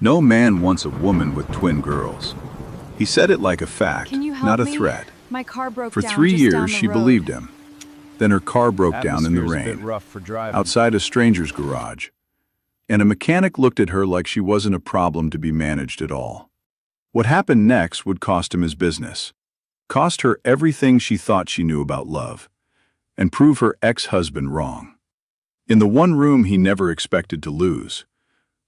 No man wants a woman with twin girls. He said it like a fact, Can you help not a me? threat. My car broke For down 3 just down years, the she road. believed him. Then her car broke down in the Atmosphere's a bit rain, rough for driving. outside a stranger's garage, and a mechanic looked at her like she wasn't a problem to be managed at all. What happened next would cost him his business, cost her everything she thought she knew about love, and prove her ex-husband wrong. In the one room he never expected to lose,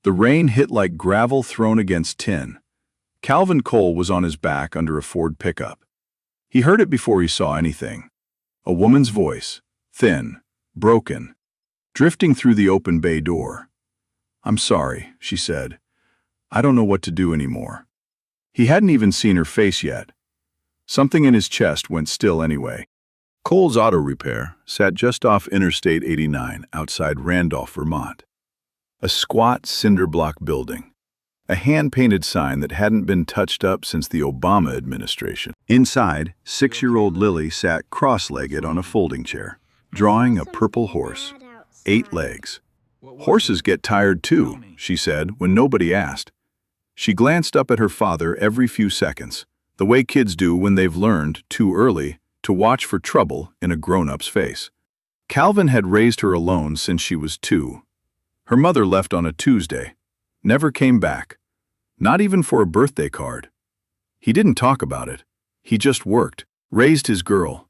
the rain hit like gravel thrown against tin. Calvin Cole was on his back under a Ford pickup. He heard it before he saw anything. A woman's voice, thin, broken, drifting through the open bay door. "I'm sorry," she said. "I don't know what to do anymore." He hadn't even seen her face yet. Something in his chest went still anyway. Cole's Auto Repair sat just off Interstate 89 outside Randolph, Vermont. A squat cinder block building. A hand-painted sign that hadn't been touched up since the Obama administration. Inside, 6-year-old Lily sat cross-legged on a folding chair, drawing a purple horse, 8 legs. "Horses get tired too," she said when nobody asked. She glanced up at her father every few seconds, the way kids do when they've learned, too early, to watch for trouble in a grown-up's face. Calvin had raised her alone since she was 2. Her mother left on a Tuesday, never came back, not even for a birthday card. He didn't talk about it. He just worked, raised his girl,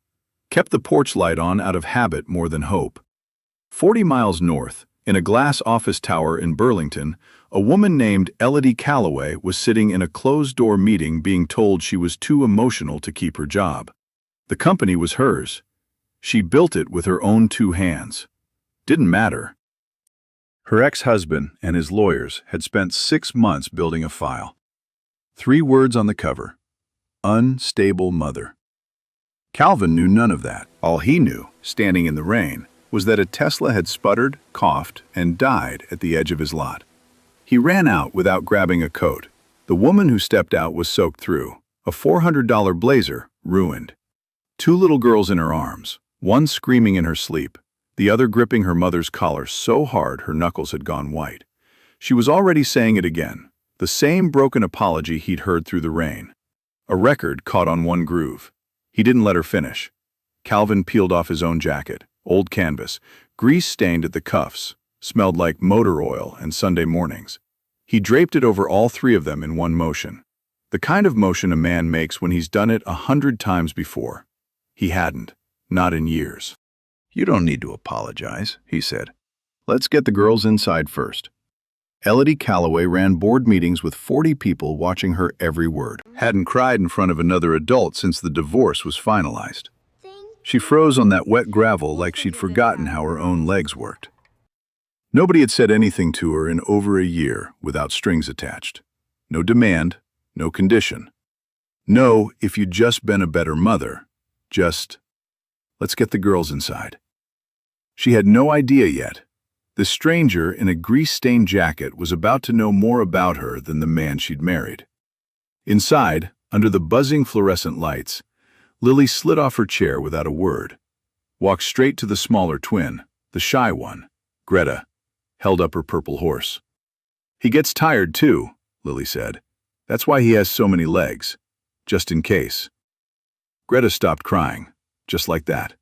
kept the porch light on out of habit more than hope. 40 miles north, in a glass office tower in Burlington, a woman named Elodie Calloway was sitting in a closed-door meeting being told she was too emotional to keep her job. The company was hers. She built it with her own 2 hands. Didn't matter. Her ex-husband and his lawyers had spent 6 months building a file. 3 words on the cover: unstable mother. Calvin knew none of that. All he knew, standing in the rain, was that a Tesla had sputtered, coughed, and died at the edge of his lot. He ran out without grabbing a coat. The woman who stepped out was soaked through, a $400 blazer, ruined. 2 little girls in her arms, one screaming in her sleep, the other gripping her mother's collar so hard her knuckles had gone white. She was already saying it again, the same broken apology he'd heard through the rain. A record caught on one groove. He didn't let her finish. Calvin peeled off his own jacket, old canvas, grease-stained at the cuffs, smelled like motor oil and Sunday mornings. He draped it over all 3 of them in one motion. The kind of motion a man makes when he's done it 100 times before. He hadn't, not in years. "You don't need to apologize," he said. "Let's get the girls inside first." Elodie Calloway ran board meetings with 40 people watching her every word. Hadn't cried in front of another adult since the divorce was finalized. She froze on that wet gravel like she'd forgotten how her own legs worked. Nobody had said anything to her in over a year without strings attached. No demand, no condition. No, if you'd just been a better mother. Just, let's get the girls inside. She had no idea yet. The stranger in a grease-stained jacket was about to know more about her than the man she'd married. Inside, under the buzzing fluorescent lights, Lily slid off her chair without a word, walked straight to the smaller twin, the shy one, Greta, held up her purple horse. "He gets tired too," Lily said. "That's why he has so many legs, just in case." Greta stopped crying, just like that.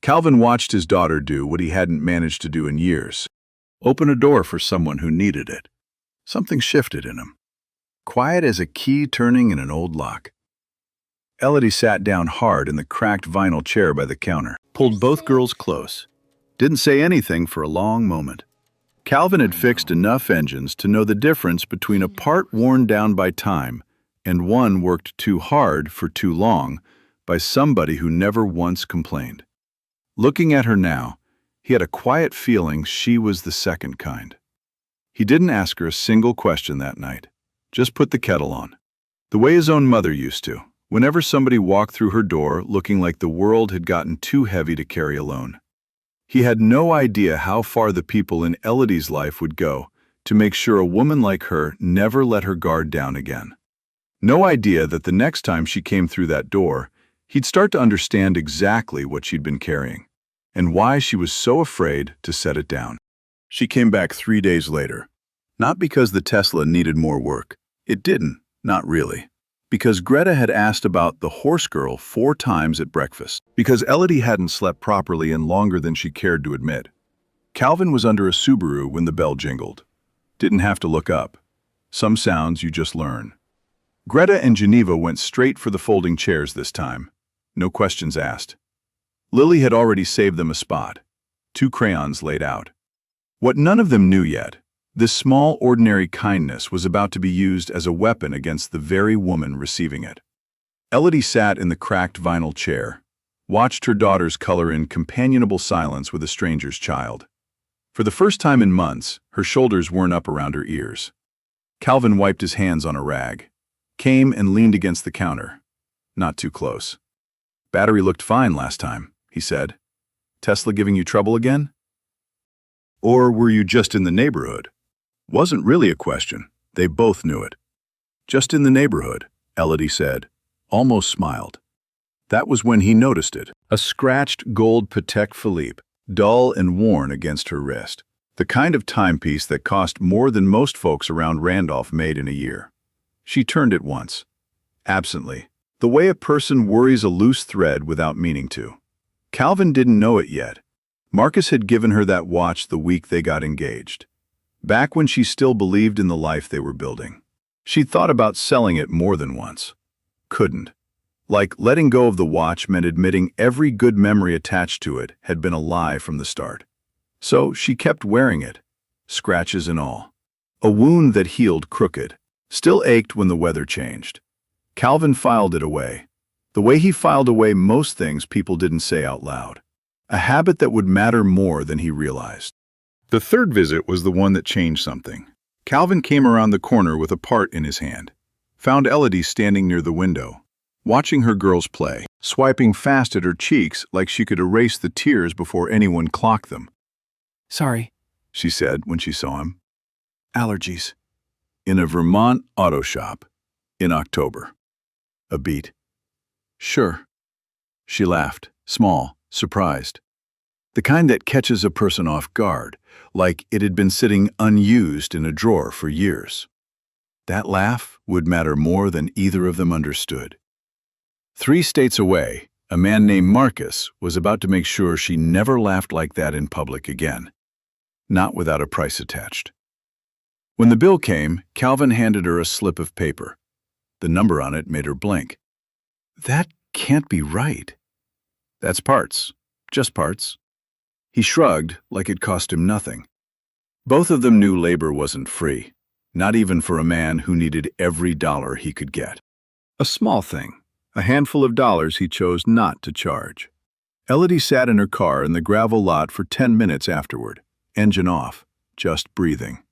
Calvin watched his daughter do what he hadn't managed to do in years. Open a door for someone who needed it. Something shifted in him. Quiet as a key turning in an old lock. Elodie sat down hard in the cracked vinyl chair by the counter, pulled both girls close. Didn't say anything for a long moment. Calvin had fixed enough engines to know the difference between a part worn down by time and one worked too hard for too long by somebody who never once complained. Looking at her now, he had a quiet feeling she was the second kind. He didn't ask her a single question that night, just put the kettle on, the way his own mother used to, whenever somebody walked through her door looking like the world had gotten too heavy to carry alone. He had no idea how far the people in Elodie's life would go to make sure a woman like her never let her guard down again. No idea that the next time she came through that door, he'd start to understand exactly what she'd been carrying, and why she was so afraid to set it down. She came back 3 days later. Not because the Tesla needed more work. It didn't, not really. Because Greta had asked about the horse girl 4 times at breakfast. Because Elodie hadn't slept properly and longer than she cared to admit. Calvin was under a Subaru when the bell jingled. Didn't have to look up. Some sounds you just learn. Greta and Geneva went straight for the folding chairs this time. No questions asked. Lily had already saved them a spot. 2 crayons laid out. What none of them knew yet, this small, ordinary kindness was about to be used as a weapon against the very woman receiving it. Elodie sat in the cracked vinyl chair, watched her daughters color in companionable silence with a stranger's child. For the first time in months, her shoulders weren't up around her ears. Calvin wiped his hands on a rag, came and leaned against the counter. Not too close. "Battery looked fine last time," he said. "Tesla giving you trouble again? Or were you just in the neighborhood?" Wasn't really a question. They both knew it. "Just in the neighborhood," Elodie said, almost smiled. That was when he noticed it. A scratched gold Patek Philippe, dull and worn against her wrist. The kind of timepiece that cost more than most folks around Randolph made in a year. She turned it once. Absently. The way a person worries a loose thread without meaning to. Calvin didn't know it yet. Marcus had given her that watch the week they got engaged. Back when she still believed in the life they were building. She'd thought about selling it more than once. Couldn't. Like letting go of the watch meant admitting every good memory attached to it had been a lie from the start. So she kept wearing it, scratches and all. A wound that healed crooked, still ached when the weather changed. Calvin filed it away. The way he filed away most things people didn't say out loud. A habit that would matter more than he realized. The third visit was the one that changed something. Calvin came around the corner with a part in his hand. Found Elodie standing near the window, watching her girls play, swiping fast at her cheeks like she could erase the tears before anyone clocked them. "Sorry," she said when she saw him. "Allergies." In a Vermont auto shop. In October. A beat. "Sure." She laughed, small, surprised. The kind that catches a person off guard, like it had been sitting unused in a drawer for years. That laugh would matter more than either of them understood. 3 states away, a man named Marcus was about to make sure she never laughed like that in public again. Not without a price attached. When the bill came, Calvin handed her a slip of paper. The number on it made her blink. "That can't be right." "That's parts. Just parts." He shrugged like it cost him nothing. Both of them knew labor wasn't free, not even for a man who needed every dollar he could get. A small thing, a handful of dollars he chose not to charge. Elodie sat in her car in the gravel lot for 10 minutes afterward, engine off, just breathing.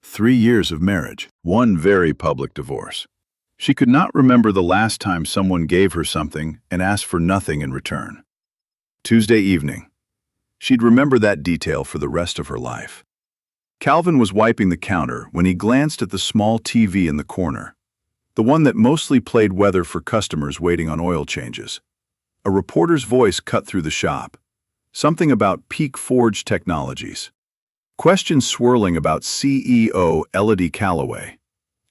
3 years of marriage, 1 very public divorce. She could not remember the last time someone gave her something and asked for nothing in return. Tuesday evening. She'd remember that detail for the rest of her life. Calvin was wiping the counter when he glanced at the small TV in the corner, the one that mostly played weather for customers waiting on oil changes. A reporter's voice cut through the shop. Something about Peak Forge Technologies. Questions swirling about CEO Elodie Calloway.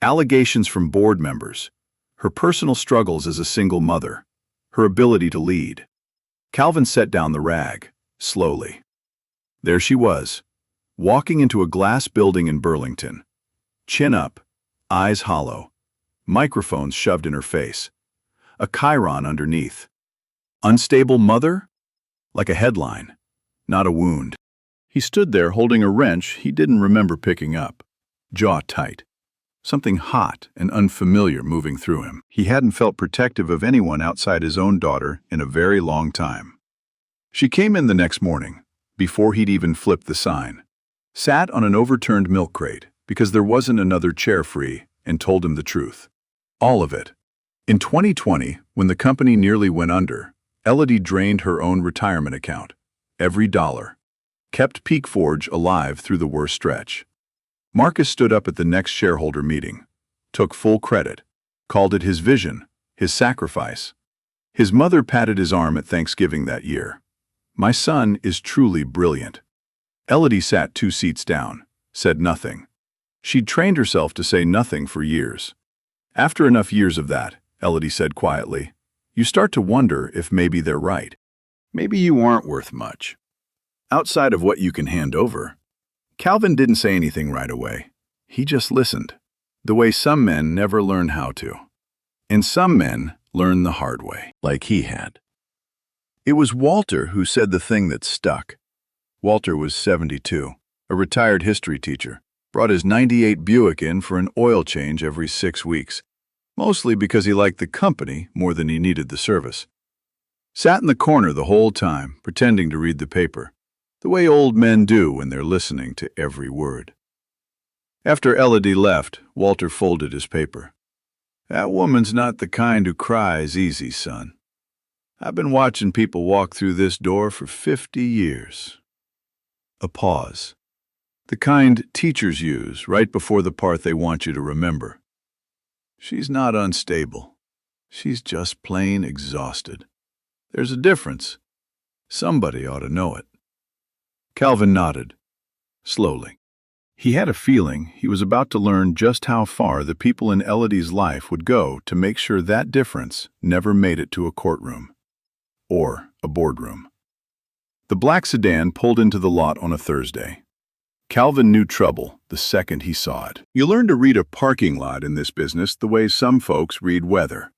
Allegations from board members. Her personal struggles as a single mother. Her ability to lead. Calvin set down the rag, slowly. There she was, walking into a glass building in Burlington. Chin up, eyes hollow, microphones shoved in her face. A chyron underneath. Unstable mother? Like a headline, not a wound. He stood there holding a wrench he didn't remember picking up, jaw tight. Something hot and unfamiliar moving through him. He hadn't felt protective of anyone outside his own daughter in a very long time. She came in the next morning, before he'd even flipped the sign. Sat on an overturned milk crate because there wasn't another chair free, and told him the truth. All of it. In 2020, when the company nearly went under, Elodie drained her own retirement account. Every dollar. Kept Peak Forge alive through the worst stretch. Marcus stood up at the next shareholder meeting, took full credit, called it his vision, his sacrifice. His mother patted his arm at Thanksgiving that year. "My son is truly brilliant." Elodie sat 2 seats down, said nothing. She'd trained herself to say nothing for years. After enough years of that, Elodie said quietly, you start to wonder if maybe they're right. Maybe you aren't worth much. Outside of what you can hand over. Calvin didn't say anything right away. He just listened, the way some men never learn how to. And some men learn the hard way, like he had. It was Walter who said the thing that stuck. Walter was 72, a retired history teacher, brought his '98 Buick in for an oil change every 6 weeks, mostly because he liked the company more than he needed the service. Sat in the corner the whole time, pretending to read the paper, the way old men do when they're listening to every word. After Elodie left, Walter folded his paper. That woman's not the kind who cries easy, son. I've been watching people walk through this door for 50 years. A pause. The kind teachers use right before the part they want you to remember. She's not unstable. She's just plain exhausted. There's a difference. Somebody ought to know it. Calvin nodded, slowly. He had a feeling he was about to learn just how far the people in Elodie's life would go to make sure that difference never made it to a courtroom. Or a boardroom. The black sedan pulled into the lot on a Thursday. Calvin knew trouble the second he saw it. You learn to read a parking lot in this business the way some folks read weather.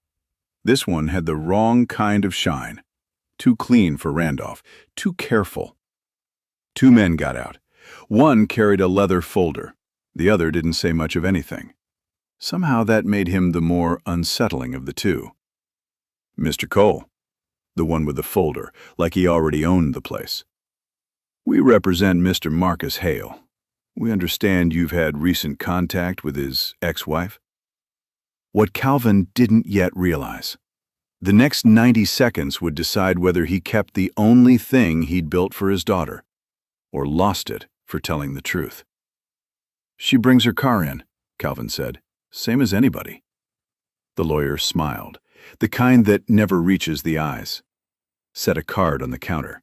This one had the wrong kind of shine. Too clean for Randolph, too careful. 2 men got out. One carried a leather folder. The other didn't say much of anything. Somehow that made him the more unsettling of the two. Mr. Cole, the one with the folder, like he already owned the place. We represent Mr. Marcus Hale. We understand you've had recent contact with his ex-wife. What Calvin didn't yet realize. The next 90 seconds would decide whether he kept the only thing he'd built for his daughter, or lost it for telling the truth. She brings her car in, Calvin said, same as anybody. The lawyer smiled, the kind that never reaches the eyes. Set a card on the counter.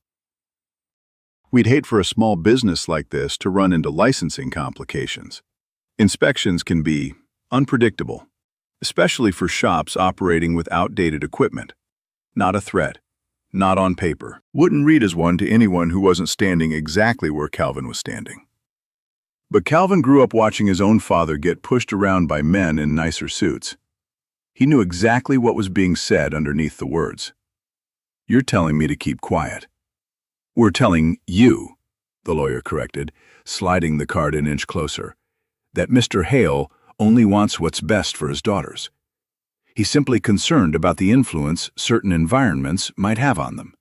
We'd hate for a small business like this to run into licensing complications. Inspections can be unpredictable, especially for shops operating with outdated equipment. Not a threat. Not on paper. Wouldn't read as one to anyone who wasn't standing exactly where Calvin was standing. But Calvin grew up watching his own father get pushed around by men in nicer suits. He knew exactly what was being said underneath the words. You're telling me to keep quiet. We're telling you, the lawyer corrected, sliding the card an inch closer, that Mr. Hale only wants what's best for his daughters. He's simply concerned about the influence certain environments might have on them.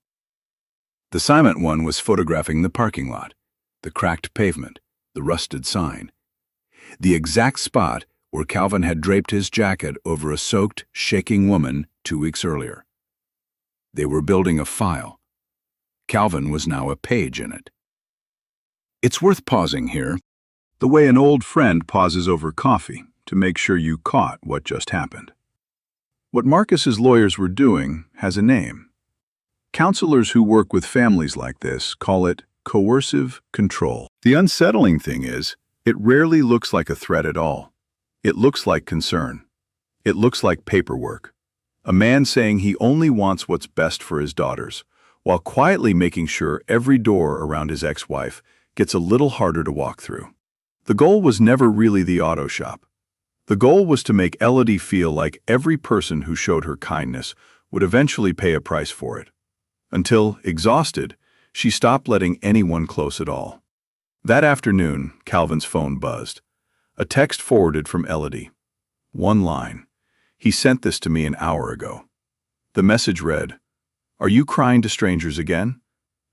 The silent one was photographing the parking lot, the cracked pavement, the rusted sign. The exact spot where Calvin had draped his jacket over a soaked, shaking woman 2 weeks earlier. They were building a file. Calvin was now a page in it. It's worth pausing here, the way an old friend pauses over coffee to make sure you caught what just happened. What Marcus's lawyers were doing has a name. Counselors who work with families like this call it coercive control. The unsettling thing is, it rarely looks like a threat at all. It looks like concern. It looks like paperwork. A man saying he only wants what's best for his daughters, while quietly making sure every door around his ex-wife gets a little harder to walk through. The goal was never really the auto shop. The goal was to make Elodie feel like every person who showed her kindness would eventually pay a price for it. Until, exhausted, she stopped letting anyone close at all. That afternoon, Calvin's phone buzzed. A text forwarded from Elodie. One line. He sent this to me an hour ago. The message read, Are you crying to strangers again?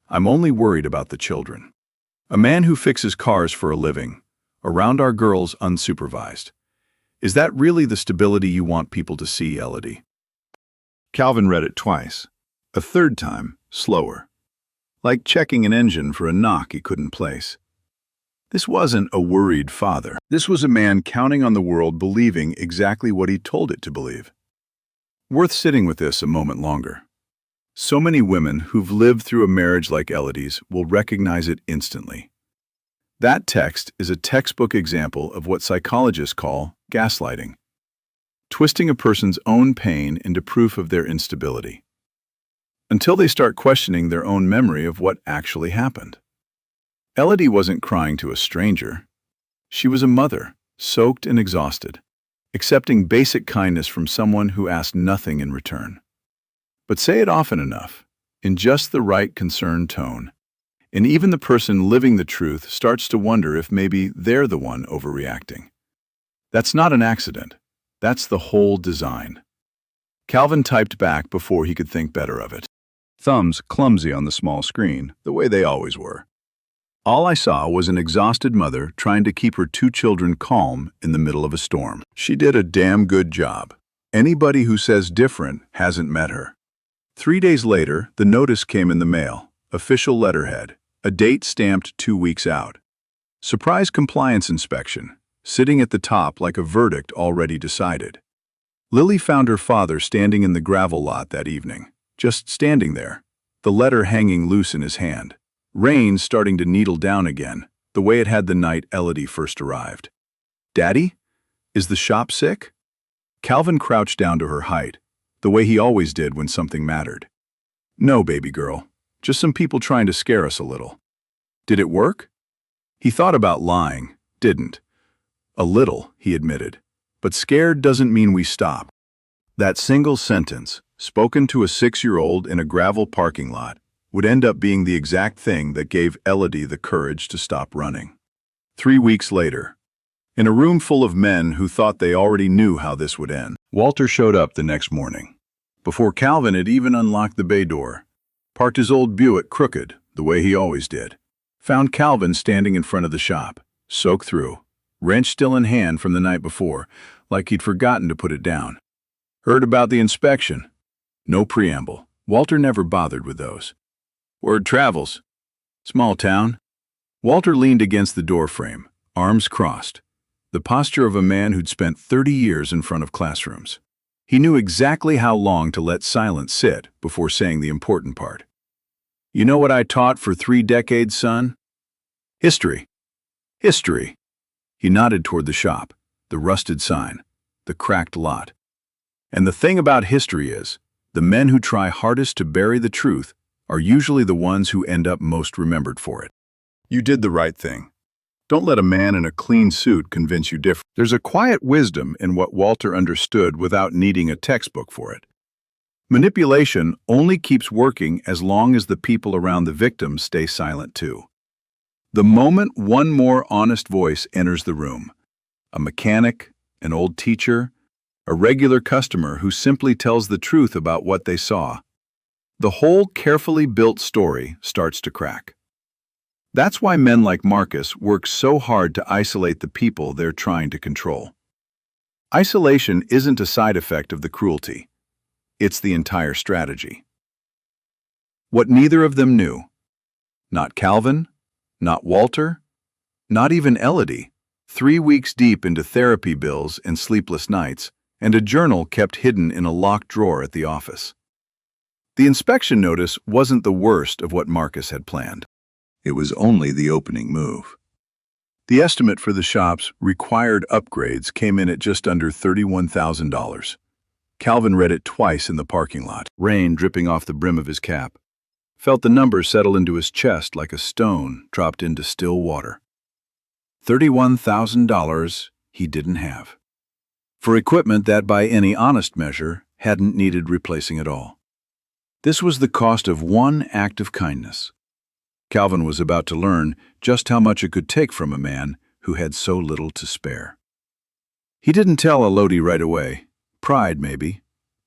I'm only worried about the children. A man who fixes cars for a living, around our girls unsupervised. Is that really the stability you want people to see, Elodie? Calvin read it twice. A third time, slower. Like checking an engine for a knock he couldn't place. This wasn't a worried father. This was a man counting on the world believing exactly what he told it to believe. Worth sitting with this a moment longer. So many women who've lived through a marriage like Elodie's will recognize it instantly. That text is a textbook example of what psychologists call gaslighting, twisting a person's own pain into proof of their instability, until they start questioning their own memory of what actually happened. Elodie wasn't crying to a stranger. She was a mother, soaked and exhausted, accepting basic kindness from someone who asked nothing in return. But say it often enough, in just the right concerned tone, and even the person living the truth starts to wonder if maybe they're the one overreacting. That's not an accident. That's the whole design. Calvin typed back before he could think better of it. Thumbs clumsy on the small screen, the way they always were. All I saw was an exhausted mother trying to keep her 2 children calm in the middle of a storm. She did a damn good job. Anybody who says different hasn't met her. 3 days later, the notice came in the mail. Official letterhead. A date stamped 2 weeks out. Surprise compliance inspection. Sitting at the top like a verdict already decided. Lily found her father standing in the gravel lot that evening. Just standing there. The letter hanging loose in his hand. Rain starting to needle down again, the way it had the night Elodie first arrived. "Daddy? Is the shop sick?" Calvin crouched down to her height, the way he always did when something mattered. "No, baby girl. Just some people trying to scare us a little." "Did it work?" He thought about lying, didn't. "A little," he admitted. "But scared doesn't mean we stop." That single sentence, spoken to a 6-year-old in a gravel parking lot, would end up being the exact thing that gave Elodie the courage to stop running. 3 weeks later, in a room full of men who thought they already knew how this would end, Walter showed up the next morning. Before Calvin had even unlocked the bay door, parked his old Buick crooked, the way he always did. Found Calvin standing in front of the shop, soaked through, wrench still in hand from the night before, like he'd forgotten to put it down. "Heard about the inspection." No preamble. Walter never bothered with those. "Word travels. Small town." Walter leaned against the doorframe, arms crossed, the posture of a man who'd spent 30 years in front of classrooms. He knew exactly how long to let silence sit before saying the important part. "You know what I taught for 3 decades, son? History. History." He nodded toward the shop, the rusted sign, the cracked lot. "And the thing about history is, the men who try hardest to bury the truth are usually the ones who end up most remembered for it. You did the right thing. Don't let a man in a clean suit convince you different." There's a quiet wisdom in what Walter understood without needing a textbook for it. Manipulation only keeps working as long as the people around the victim stay silent too. The moment one more honest voice enters the room, a mechanic, an old teacher, a regular customer who simply tells the truth about what they saw, the whole carefully built story starts to crack. That's why men like Marcus work so hard to isolate the people they're trying to control. Isolation isn't a side effect of the cruelty. It's the entire strategy. What neither of them knew, not Calvin, not Walter, not even Elodie, 3 weeks deep into therapy bills and sleepless nights, and a journal kept hidden in a locked drawer at the office. The inspection notice wasn't the worst of what Marcus had planned. It was only the opening move. The estimate for the shop's required upgrades came in at just under $31,000. Calvin read it twice in the parking lot, rain dripping off the brim of his cap. Felt the number settle into his chest like a stone dropped into still water. $31,000 he didn't have. For equipment that, by any honest measure, hadn't needed replacing at all. This was the cost of one act of kindness. Calvin was about to learn just how much it could take from a man who had so little to spare. He didn't tell Elodie right away. Pride, maybe.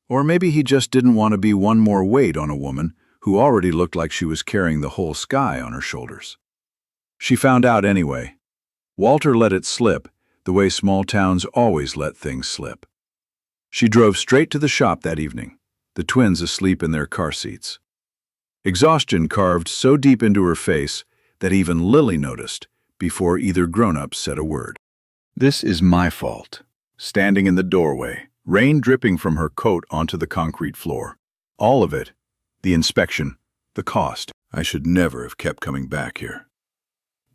Or maybe he just didn't want to be one more weight on a woman who already looked like she was carrying the whole sky on her shoulders. She found out anyway. Walter let it slip, the way small towns always let things slip. She drove straight to the shop that evening, the twins asleep in their car seats. Exhaustion carved so deep into her face that even Lily noticed before either grown-up said a word. "This is my fault." Standing in the doorway, rain dripping from her coat onto the concrete floor. All of it. The inspection, the cost. "I should never have kept coming back here."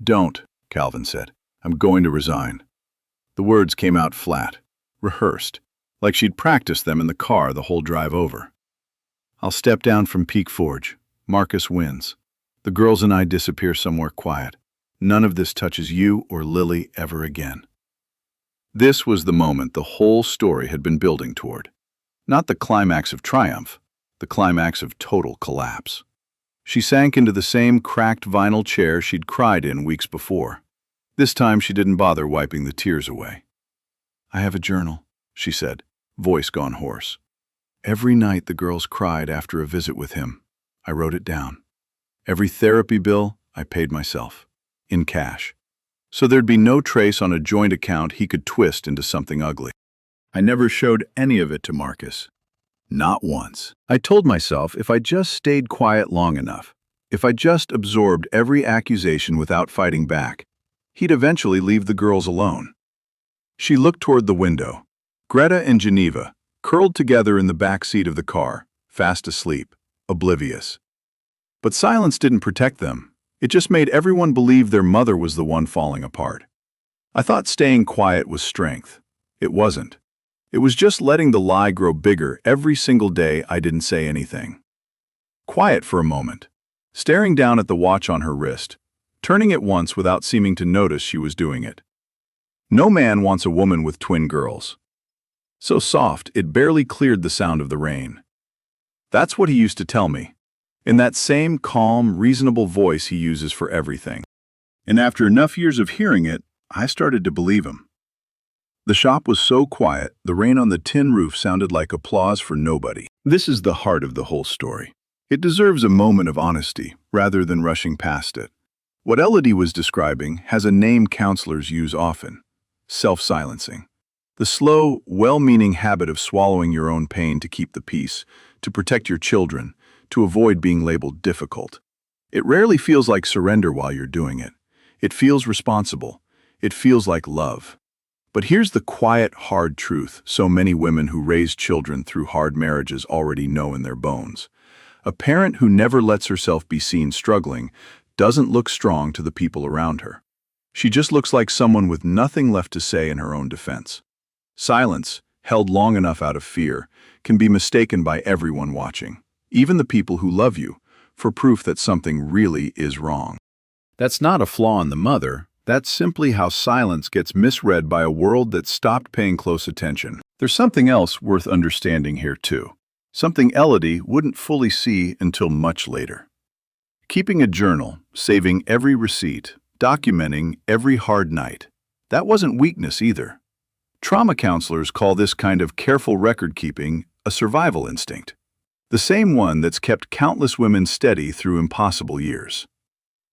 "Don't," Calvin said. "I'm going to resign." The words came out flat, rehearsed, like she'd practiced them in the car the whole drive over. "I'll step down from Peak Forge. Marcus wins. The girls and I disappear somewhere quiet. None of this touches you or Lily ever again." This was the moment the whole story had been building toward. Not the climax of triumph, the climax of total collapse. She sank into the same cracked vinyl chair she'd cried in weeks before. This time she didn't bother wiping the tears away. "I have a journal," she said, voice gone hoarse. "Every night the girls cried after a visit with him. I wrote it down. Every therapy bill I paid myself, in cash. So there'd be no trace on a joint account he could twist into something ugly. I never showed any of it to Marcus. Not once. I told myself if I just stayed quiet long enough, if I just absorbed every accusation without fighting back, he'd eventually leave the girls alone." She looked toward the window. Greta and Geneva, curled together in the back seat of the car, fast asleep, oblivious. But silence didn't protect them. It just made everyone believe their mother was the one falling apart. I thought staying quiet was strength. It wasn't. It was just letting the lie grow bigger every single day I didn't say anything. Quiet for a moment, staring down at the watch on her wrist, turning it once without seeming to notice she was doing it. No man wants a woman with twin girls. So soft, it barely cleared the sound of the rain. That's what he used to tell me, in that same calm, reasonable voice he uses for everything. And after enough years of hearing it, I started to believe him. The shop was so quiet, the rain on the tin roof sounded like applause for nobody. This is the heart of the whole story. It deserves a moment of honesty, rather than rushing past it. What Elodie was describing has a name counselors use often: self-silencing. The slow, well-meaning habit of swallowing your own pain to keep the peace, to protect your children, to avoid being labeled difficult. It rarely feels like surrender while you're doing it. It feels responsible. It feels like love. But here's the quiet, hard truth so many women who raise children through hard marriages already know in their bones. A parent who never lets herself be seen struggling doesn't look strong to the people around her. She just looks like someone with nothing left to say in her own defense. Silence, held long enough out of fear, can be mistaken by everyone watching, even the people who love you, for proof that something really is wrong. That's not a flaw in the mother. That's simply how silence gets misread by a world that stopped paying close attention. There's something else worth understanding here too. Something Elodie wouldn't fully see until much later. Keeping a journal, saving every receipt, documenting every hard night, that wasn't weakness either. Trauma counselors call this kind of careful record-keeping a survival instinct. The same one that's kept countless women steady through impossible years.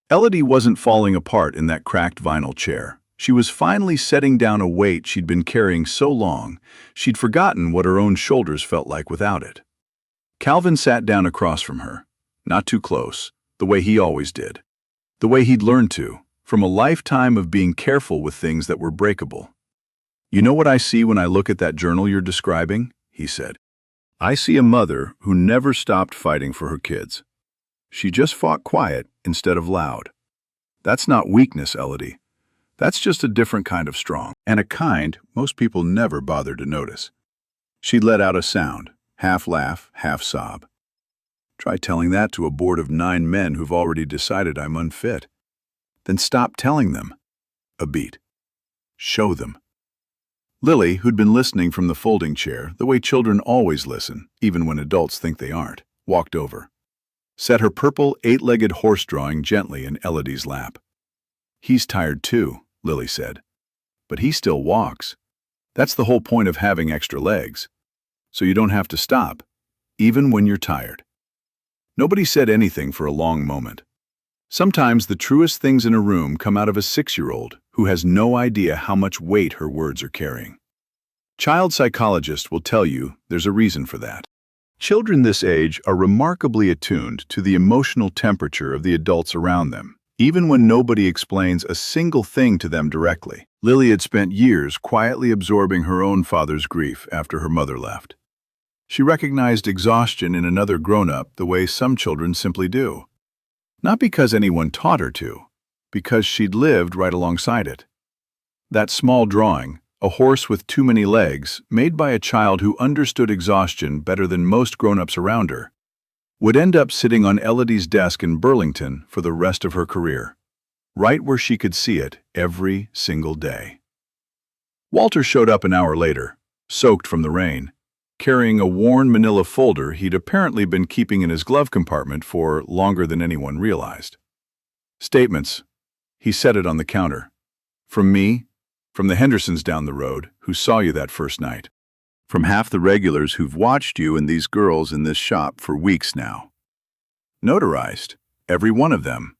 Elodie wasn't falling apart in that cracked vinyl chair. She was finally setting down a weight she'd been carrying so long, she'd forgotten what her own shoulders felt like without it. Calvin sat down across from her, not too close, the way he always did. The way he'd learned to, from a lifetime of being careful with things that were breakable. "You know what I see when I look at that journal you're describing?" he said. "I see a mother who never stopped fighting for her kids. She just fought quiet instead of loud. That's not weakness, Elodie. That's just a different kind of strong, and a kind most people never bother to notice." She let out a sound, half laugh, half sob. "Try telling that to a board of 9 men who've already decided I'm unfit. Then stop telling them. A beat. Show them." Lily, who'd been listening from the folding chair, the way children always listen, even when adults think they aren't, walked over. Set her purple, 8-legged horse drawing gently in Elodie's lap. "He's tired too," Lily said. "But he still walks. That's the whole point of having extra legs. So you don't have to stop, even when you're tired." Nobody said anything for a long moment. Sometimes the truest things in a room come out of a 6-year-old who has no idea how much weight her words are carrying. Child psychologists will tell you there's a reason for that. Children this age are remarkably attuned to the emotional temperature of the adults around them, even when nobody explains a single thing to them directly. Lily had spent years quietly absorbing her own father's grief after her mother left. She recognized exhaustion in another grown-up the way some children simply do. Not because anyone taught her to, because she'd lived right alongside it. That small drawing, a horse with too many legs, made by a child who understood exhaustion better than most grown-ups around her, would end up sitting on Elodie's desk in Burlington for the rest of her career, right where she could see it every single day. Walter showed up an hour later, soaked from the rain, carrying a worn manila folder he'd apparently been keeping in his glove compartment for longer than anyone realized. Statements. He set it on the counter. From me, from the Hendersons down the road, who saw you that first night. From half the regulars who've watched you and these girls in this shop for weeks now. Notarized, every one of them.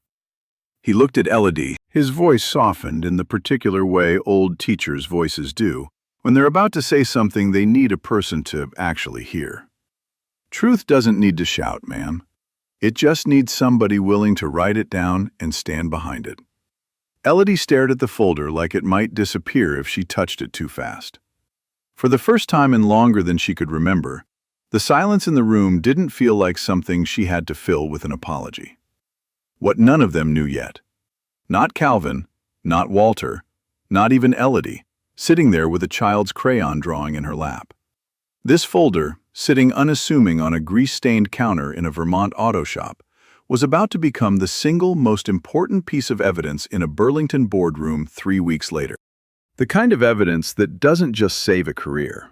He looked at Elodie. His voice softened in the particular way old teachers' voices do when they're about to say something they need a person to actually hear. Truth doesn't need to shout, ma'am. It just needs somebody willing to write it down and stand behind it. Elodie stared at the folder like it might disappear if she touched it too fast. For the first time in longer than she could remember, the silence in the room didn't feel like something she had to fill with an apology. What none of them knew yet. Not Calvin, not Walter, not even Elodie, sitting there with a child's crayon drawing in her lap. This folder, sitting unassuming on a grease-stained counter in a Vermont auto shop, was about to become the single most important piece of evidence in a Burlington boardroom 3 weeks later. The kind of evidence that doesn't just save a career,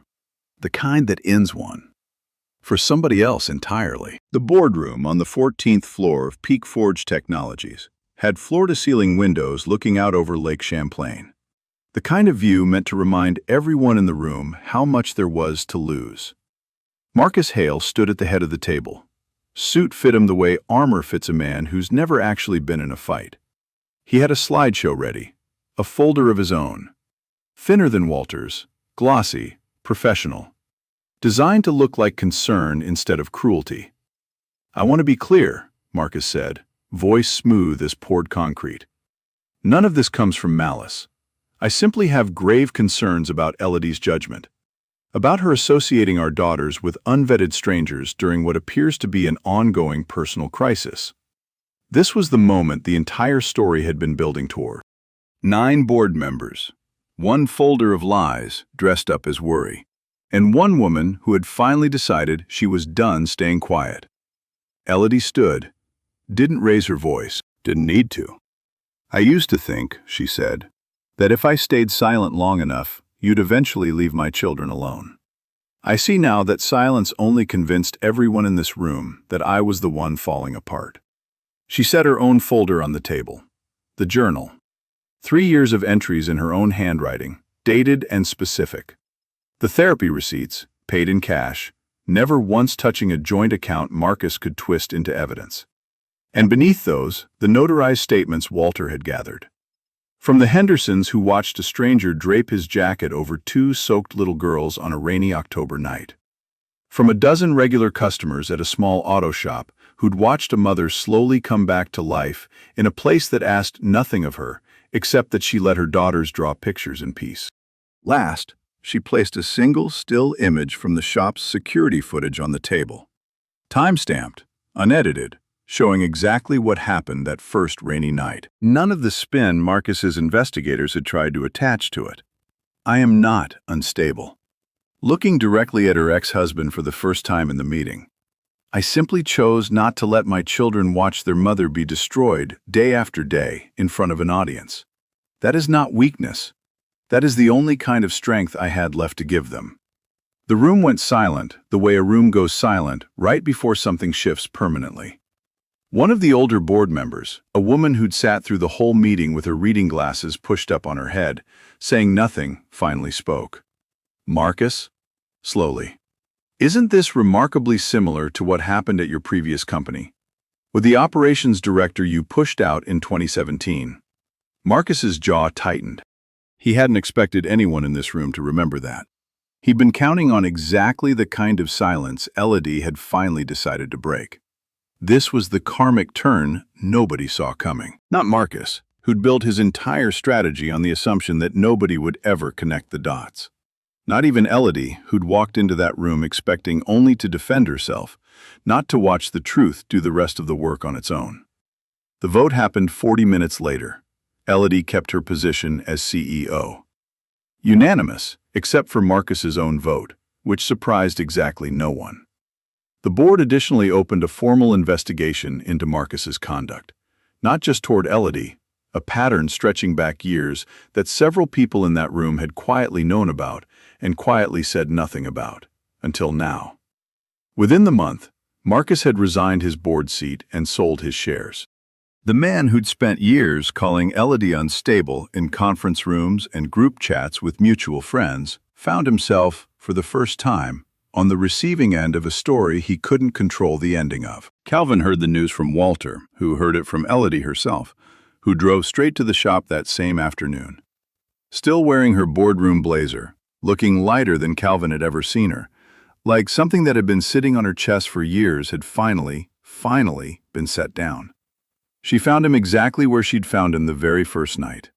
the kind that ends one. For somebody else entirely. The boardroom on the 14th floor of Peak Forge Technologies had floor-to-ceiling windows looking out over Lake Champlain. The kind of view meant to remind everyone in the room how much there was to lose. Marcus Hale stood at the head of the table. Suit fit him the way armor fits a man who's never actually been in a fight. He had a slideshow ready, a folder of his own. Thinner than Walter's, glossy, professional. Designed to look like concern instead of cruelty. "I want to be clear," Marcus said, voice smooth as poured concrete. "None of this comes from malice. I simply have grave concerns about Elodie's judgment. About her associating our daughters with unvetted strangers during what appears to be an ongoing personal crisis." This was the moment the entire story had been building toward. 9 board members, 1 folder of lies dressed up as worry, and 1 woman who had finally decided she was done staying quiet. Elodie stood, didn't raise her voice, didn't need to. "I used to think," she said, "that if I stayed silent long enough, you'd eventually leave my children alone. I see now that silence only convinced everyone in this room that I was the one falling apart." She set her own folder on the table. The journal. 3 years of entries in her own handwriting, dated and specific. The therapy receipts, paid in cash, never once touching a joint account Marcus could twist into evidence. And beneath those, the notarized statements Walter had gathered. From the Hendersons who watched a stranger drape his jacket over 2 soaked little girls on a rainy October night. From a dozen regular customers at a small auto shop who'd watched a mother slowly come back to life in a place that asked nothing of her except that she let her daughters draw pictures in peace. Last, she placed a single still image from the shop's security footage on the table. Time-stamped, unedited, showing exactly what happened that first rainy night. None of the spin Marcus's investigators had tried to attach to it. "I am not unstable." Looking directly at her ex-husband for the first time in the meeting, "I simply chose not to let my children watch their mother be destroyed day after day in front of an audience. That is not weakness. That is the only kind of strength I had left to give them." The room went silent, the way a room goes silent right before something shifts permanently. One of the older board members, a woman who'd sat through the whole meeting with her reading glasses pushed up on her head, saying nothing, finally spoke. "Marcus?" Slowly. "Isn't this remarkably similar to what happened at your previous company? With the operations director you pushed out in 2017. Marcus's jaw tightened. He hadn't expected anyone in this room to remember that. He'd been counting on exactly the kind of silence Elodie had finally decided to break. This was the karmic turn nobody saw coming. Not Marcus, who'd built his entire strategy on the assumption that nobody would ever connect the dots. Not even Elodie, who'd walked into that room expecting only to defend herself, not to watch the truth do the rest of the work on its own. The vote happened 40 minutes later, Elodie kept her position as CEO. Unanimous, except for Marcus's own vote, which surprised exactly no one. The board additionally opened a formal investigation into Marcus's conduct, not just toward Elodie, a pattern stretching back years that several people in that room had quietly known about and quietly said nothing about, until now. Within the month, Marcus had resigned his board seat and sold his shares. The man who'd spent years calling Elodie unstable in conference rooms and group chats with mutual friends found himself, for the first time, on the receiving end of a story he couldn't control the ending of. Calvin heard the news from Walter, who heard it from Elodie herself, who drove straight to the shop that same afternoon. Still wearing her boardroom blazer, looking lighter than Calvin had ever seen her, like something that had been sitting on her chest for years had finally been set down. She found him exactly where she'd found him the very first night,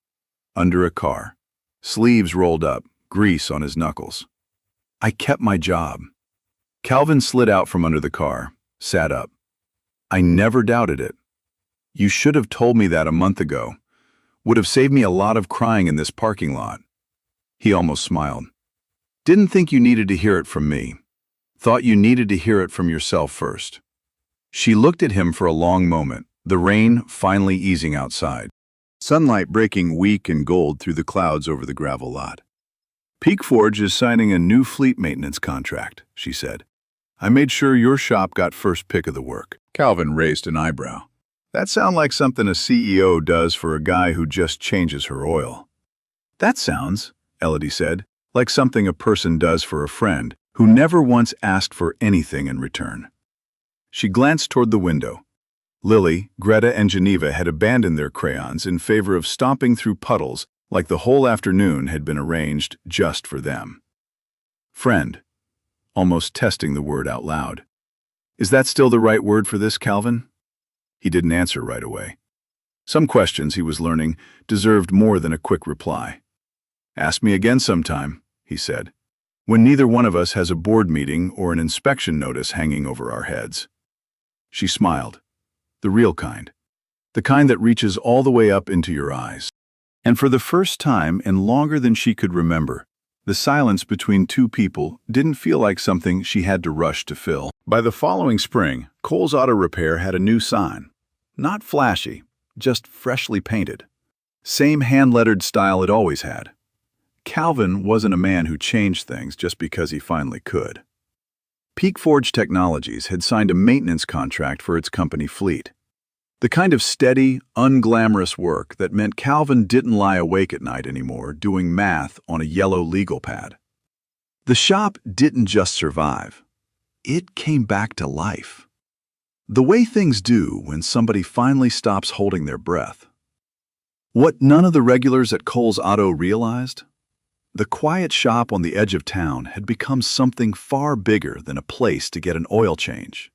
under a car, sleeves rolled up, grease on his knuckles. "I kept my job." Calvin slid out from under the car, sat up. "I never doubted it. You should have told me that a month ago. Would have saved me a lot of crying in this parking lot." He almost smiled. "Didn't think you needed to hear it from me. Thought you needed to hear it from yourself first." She looked at him for a long moment, the rain finally easing outside, sunlight breaking weak and gold through the clouds over the gravel lot. "Peak Forge is signing a new fleet maintenance contract," she said. "I made sure your shop got first pick of the work." Calvin raised an eyebrow. "That sounds like something a CEO does for a guy who just changes her oil." "That sounds," Elodie said, "like something a person does for a friend who never once asked for anything in return." She glanced toward the window. Lily, Greta, and Geneva had abandoned their crayons in favor of stomping through puddles like the whole afternoon had been arranged just for them. "Friend," almost testing the word out loud. "Is that still the right word for this, Calvin?" He didn't answer right away. Some questions, he was learning, deserved more than a quick reply. "Ask me again sometime," he said, "when neither one of us has a board meeting or an inspection notice hanging over our heads." She smiled. The real kind. The kind that reaches all the way up into your eyes. And for the first time and longer than she could remember, the silence between two people didn't feel like something she had to rush to fill. By the following spring, Cole's Auto Repair had a new sign. Not flashy, just freshly painted. Same hand-lettered style it always had. Calvin wasn't a man who changed things just because he finally could. Peak Forge Technologies had signed a maintenance contract for its company fleet. The kind of steady, unglamorous work that meant Calvin didn't lie awake at night anymore doing math on a yellow legal pad. The shop didn't just survive. It came back to life. The way things do when somebody finally stops holding their breath. What none of the regulars at Cole's Auto realized? The quiet shop on the edge of town had become something far bigger than a place to get an oil change.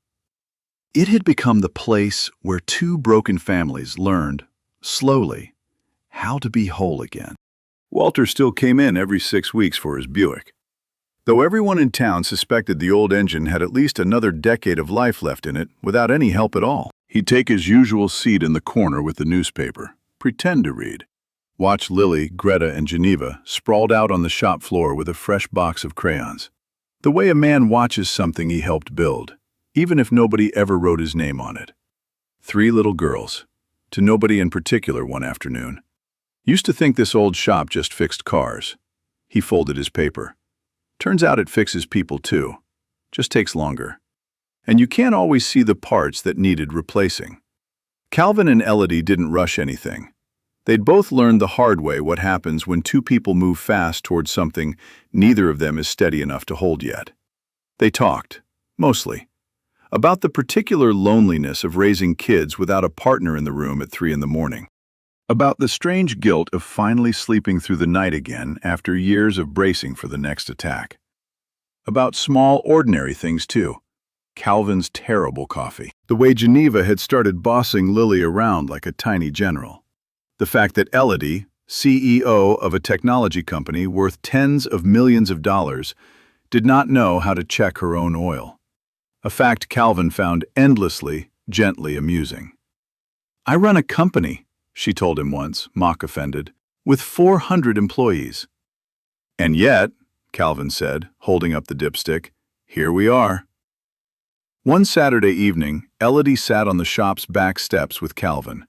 It had become the place where two broken families learned, slowly, how to be whole again. Walter still came in every 6 weeks for his Buick. Though everyone in town suspected the old engine had at least another decade of life left in it without any help at all, he'd take his usual seat in the corner with the newspaper, pretend to read. Watch Lily, Greta, and Geneva sprawled out on the shop floor with a fresh box of crayons. The way a man watches something he helped build, even if nobody ever wrote his name on it. 3 little girls, to nobody in particular one afternoon. Used to think this old shop just fixed cars. He folded his paper. Turns out it fixes people too. Just takes longer. And you can't always see the parts that needed replacing. Calvin and Elodie didn't rush anything. They'd both learned the hard way what happens when two people move fast towards something neither of them is steady enough to hold yet. They talked, mostly, about the particular loneliness of raising kids without a partner in the room at 3 in the morning. About the strange guilt of finally sleeping through the night again after years of bracing for the next attack. About small, ordinary things, too. Calvin's terrible coffee. The way Geneva had started bossing Lily around like a tiny general. The fact that Elodie, CEO of a technology company worth tens of millions of dollars, did not know how to check her own oil. A fact Calvin found endlessly, gently amusing. "I run a company," she told him once, mock-offended, with 400 employees. And yet, Calvin said, holding up the dipstick, here we are. One Saturday evening, Elodie sat on the shop's back steps with Calvin,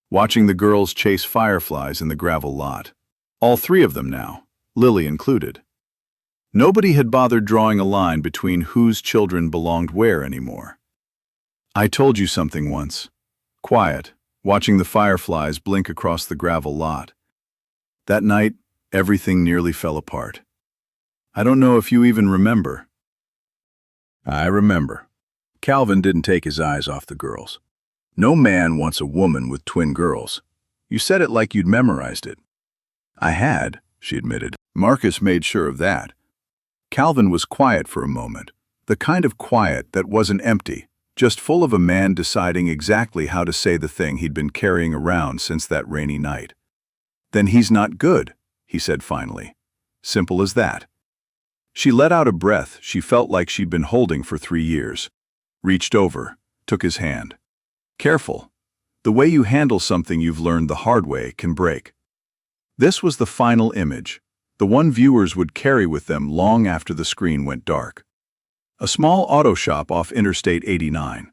watching the girls chase fireflies in the gravel lot. All three of them now, Lily included. Nobody had bothered drawing a line between whose children belonged where anymore. I told you something once. Quiet, watching the fireflies blink across the gravel lot. That night, everything nearly fell apart. I don't know if you even remember. I remember. Calvin didn't take his eyes off the girls. No man wants a woman with twin girls. You said it like you'd memorized it. I had, she admitted. Marcus made sure of that. Calvin was quiet for a moment, the kind of quiet that wasn't empty, just full of a man deciding exactly how to say the thing he'd been carrying around since that rainy night. Then he's not good, he said finally. Simple as that. She let out a breath she felt like she'd been holding for 3 years. Reached over, took his hand. Careful. The way you handle something you've learned the hard way can break. This was the final image, the one viewers would carry with them long after the screen went dark. A small auto shop off Interstate 89.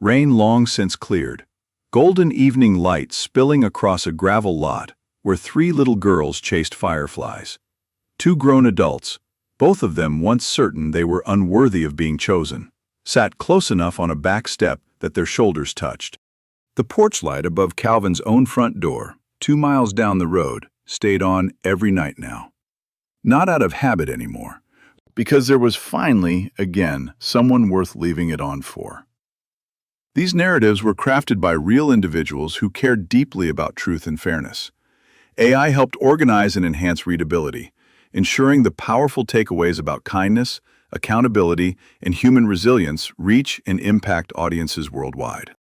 Rain long since cleared. Golden evening light spilling across a gravel lot where 3 little girls chased fireflies. 2 grown adults, both of them once certain they were unworthy of being chosen, sat close enough on a back step that their shoulders touched. The porch light above Calvin's own front door, 2 miles down the road, stayed on every night now. Not out of habit anymore, because there was finally, again, someone worth leaving it on for. These narratives were crafted by real individuals who cared deeply about truth and fairness. AI helped organize and enhance readability, ensuring the powerful takeaways about kindness, accountability, and human resilience reach and impact audiences worldwide.